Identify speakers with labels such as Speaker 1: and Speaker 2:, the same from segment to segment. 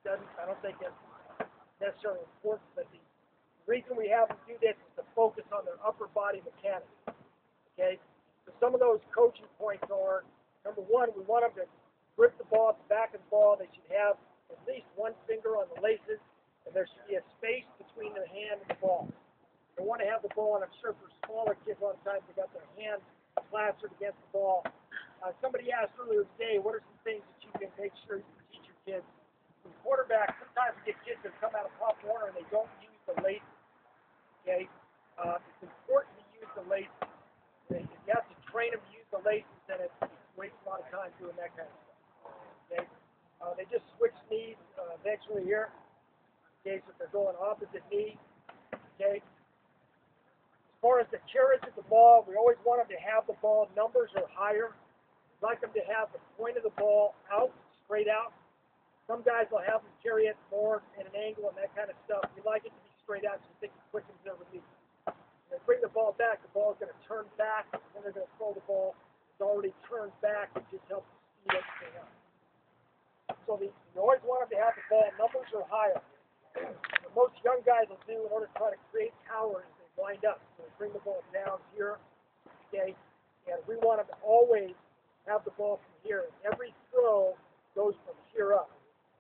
Speaker 1: I don't think it's necessarily important, but the reason we have them do this is to focus on their upper body mechanics. Okay? So some of those coaching points are, number one, we want them to grip the ball at the back of the ball. They should have at least one finger on the laces, and there should be a space between their hand and the ball. They want to have the ball, and I'm sure for smaller kids, a lot of times they got their hands plastered against the ball. Somebody asked earlier today, what are some things that you can make sure you teach your kids? From quarterbacks, sometimes we get kids that come out of Pop Warner and they don't use the laces. Okay? It's important to use the laces. If you have to train them to use the laces, then it wastes a lot of time doing that kind of stuff. Okay? They just switch knees eventually here. Okay, so if they're going opposite knee. Okay? As far as the carriage of the ball, we always want them to have the ball numbers or higher. We like them to have the point of the ball out, straight out. Some guys will have them carry it more at an angle and that kind of stuff. We like it to be straight out so we think it quickens their release. When they bring the ball back, the ball is going to turn back, and then they're going to throw the ball. It's already turned back. It just helps speed everything up. So you always want them to have the ball numbers or higher. What most young guys will do in order to try to create power is they wind up. So they bring the ball down here, okay? And we want them to always have the ball from here. And every throw goes from here up.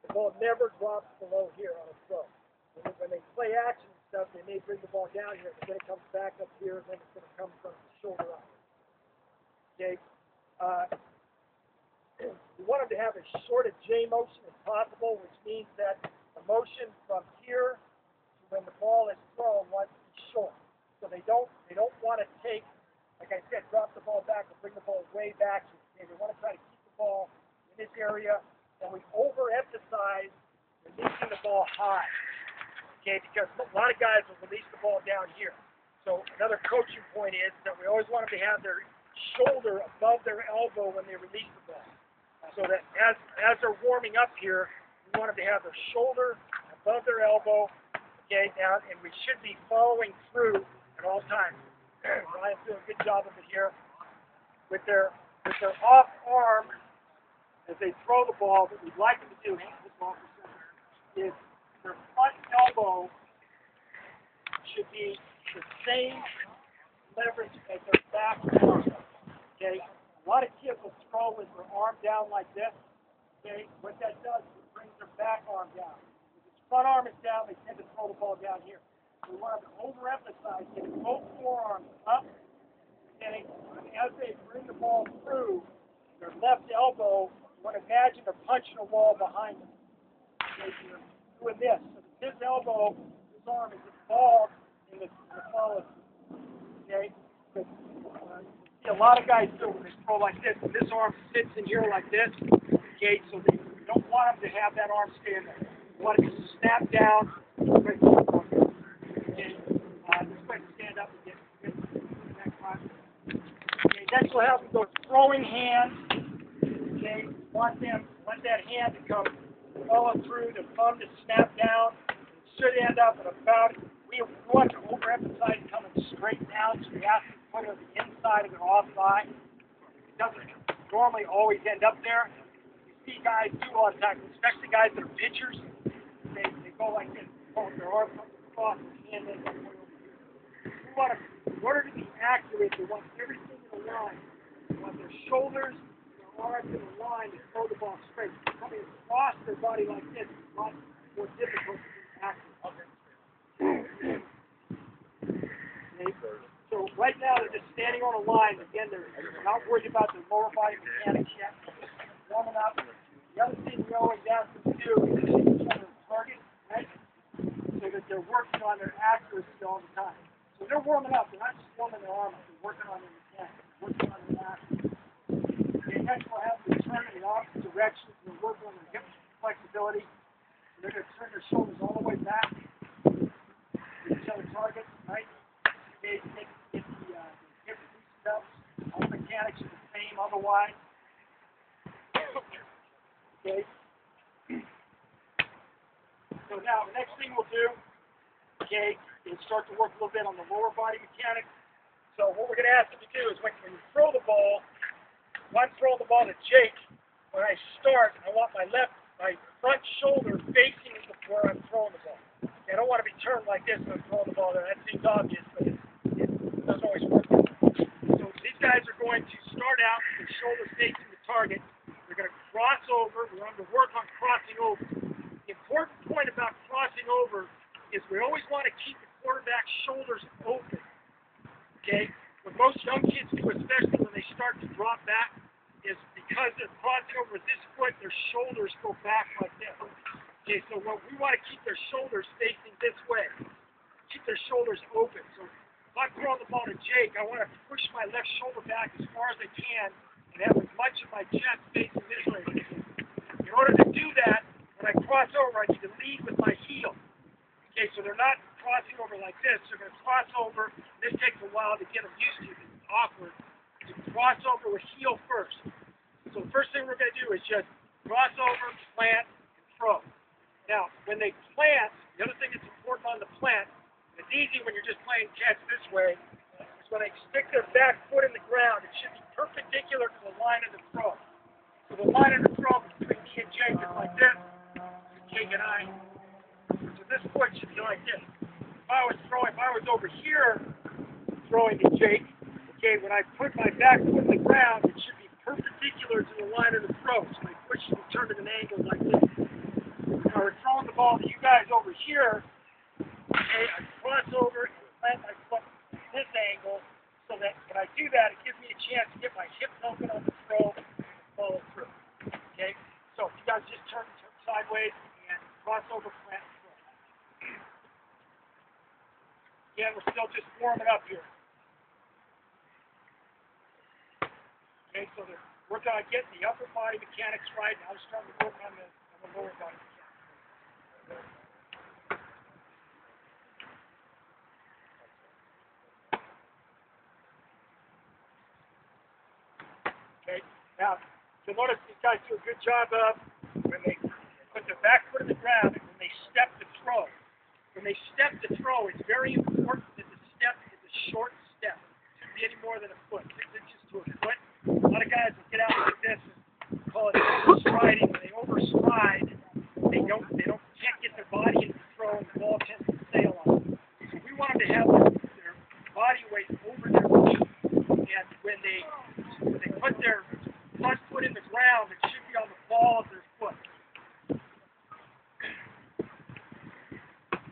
Speaker 1: The ball never drops below here on a throw. When they play action and stuff, they may bring the ball down here, but then it comes back up here, and then it's going to come from the shoulder up. Okay? We want them to have as short a J motion as possible, which means that the motion from here to when the ball is thrown wants to be short. So they don't want to take, like I said, drop the ball back and bring the ball way back. Okay? They want to try to keep the ball in this area, and we overemphasize releasing the ball high. Okay, because a lot of guys will release the ball down here. So another coaching point is that we always want them to have their shoulder above their elbow when they release the ball. So that as they're warming up here, we want them to have their shoulder above their elbow, okay, down, and we should be following through at all times. Ryan's doing a good job of it here. With their off arm, as they throw the ball, what we'd like them to do, is their front elbow should be the same leverage as their back arm. Okay? A lot of kids will throw with their arm down like this. Okay? What that does is it brings their back arm down. If its front arm is down, they tend to throw the ball down here. So we want them to overemphasize getting both forearms up. Okay? And as they bring the ball through their left elbow, you want to imagine they're punching a wall behind them. Okay? So you're doing this. So his elbow, his arm is involved in the follow. Okay? But, see a lot of guys do when they throw like this, and this arm sits in here like this. Okay? So they don't want them to have that arm stand there. You want it to snap down. Okay? Just like stand up and get that concept. Okay? Next we'll have them go throwing hands. Okay? Want that hand to come follow through, the thumb to snap down. It should end up at about, we want to overemphasize coming straight down, so we ask them to put it on the inside of their off thigh. It doesn't normally always end up there. You see guys do all the time, especially guys that are pitchers. They go like this, pull their arm across the hand, and then go over here. We want to, in order to be accurate, we want everything in a line. We want their shoulders, arms in a line to throw the ball straight. Coming across their body like this is a lot more difficult to be accurate. Okay. So right now they're just standing on a line. Again, they're not worried about their lower body mechanics yet. Warming up. The other thing we always ask them to do is to each other target, right? So that they're working on their accuracy all the time. So they're warming up. They're not just warming their arm up. They're working on their mechanics. Working on their accuracy. Next we'll have them turn in the opposite direction. We're working on their hip flexibility. They're going to turn their shoulders all the way back. Each other target, right? Okay, get the hip loosened up. All the mechanics are the same otherwise. Okay. So now the next thing we'll do, okay, is start to work a little bit on the lower body mechanics. So what we're going to ask them to do is when you throw the ball, I'm throwing the ball to Jake. When I start, I want my front shoulder facing obvious, but it doesn't always work. So these guys are going to start out with the shoulder facing the target. They're going to cross over. We're going to work on crossing over. The important point about crossing over is we always want to keep the quarterback's shoulders open. Okay? What most young kids do, especially when they start to drop back, is because they're crossing over with this foot, their shoulders go back like this. Okay, so what we want to keep their shoulders facing this way. Keep their shoulders open. So if I'm throwing the ball to Jake, I want to push my left shoulder back as far as I can and have as much of my chest facing this way. In order to do that, when I cross over, I need to lead with my heel. Okay, so they're not crossing over like this. They're going to cross over. This takes a while to get them used to. It's awkward. To cross over with heel first. So the first thing we're going to do is just cross over, plant, and throw. Now, when they plant, the other thing that's important on the plant, it's easy when you're just playing catch this way, is when they stick their back foot in the ground, it should be perpendicular to the line of the throw. So the line of the throw between me and Jake is like this, and Jake and I. So this foot should be like this. If I was over here throwing to Jake, okay, when I put my back foot in the ground, it should be perpendicular to the line of the throw. So my foot should be turned at an angle like this. Now we're throwing the ball to you guys over here. Okay, I cross over and plant my foot at this angle so that when I do that, it gives me a chance to get my hips open on the throw and follow through. Okay, so if you guys just turn sideways and cross over, plant, and throw. Again, we're still just warming up here. Okay, so they're working on getting the upper body mechanics right. Now we're starting to work on the lower body mechanics. Okay, now you'll notice these guys do a good job of when they put their back foot in the ground and when they step to throw. When they step to throw, it's very important that the step is a short step. It shouldn't be any more than a foot, 6 inches to a foot. A lot of guys will get out like this and call it overstriding. When they overstride, they can't get their body into the throw and the ball tends to sail on them. So we want them to have their body weight over their feet. And when they put their front foot in the ground, it should be on the ball of their foot.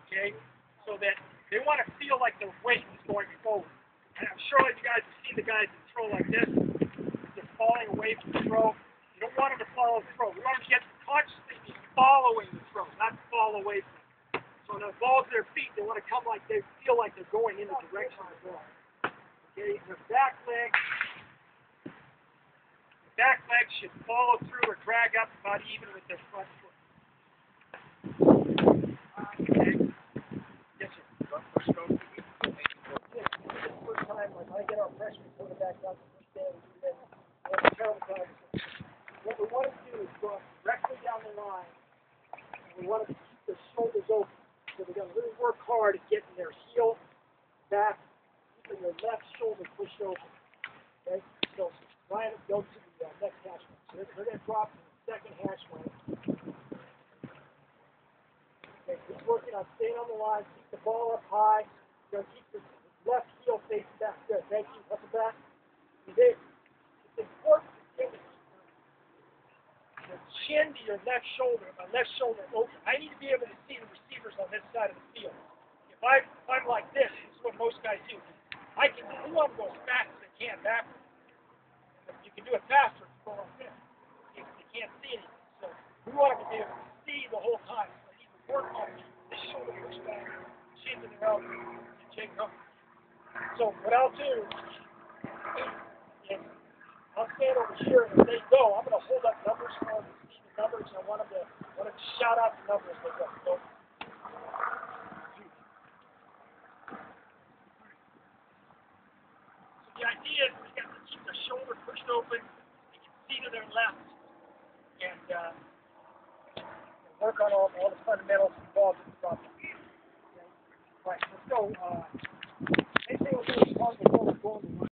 Speaker 1: Okay? So that they want to feel like their weight is going forward. And I'm sure you guys have seen the guys that throw like this. They're falling away from the throw. You don't want them to follow the throw. We want them to get consciously be following the throw, not fall away from it. So when the ball's at their feet, they want to come like they feel like they're going in the direction of the ball. Okay, the back leg should follow through or drag up about even with their front foot. Okay. Yes, sir. First time, like I get our freshman quarterback out the first day, we do that. We have a terrible time. What we want to do is go directly down the line. And we want to keep their shoulders open. So we're going to really work hard at getting their heel back, keeping their left shoulder pushed open. Okay? So Ryan will go to the next hash mark. So they're going to drop to the second hash mark. Okay, he's working on staying on the line, keep the ball up high. You're going to keep the left heel facing back. Good. Thank you. Up and back. It's important to get your chin to your left shoulder, my left shoulder open. I need to be able to see the receivers on this side of the field. If I'm like this is what most guys do. We want to go as fast as they can backwards. You can do it faster if you go like this. You can't see anything. So we want them to be able to see the whole time. So they need to work on this shoulder push back, chin to the elbow, and Jake comes. So what I'll do is I'll stand over here, and if they go, I'm going to hold up numbers for them to see the numbers. I want them to shout out the numbers as they go. So the idea is we got to keep their shoulder pushed open. They can see to their left, and work on all the fundamentals involved in the problem. Okay. All right, let's go. Anything we'll do is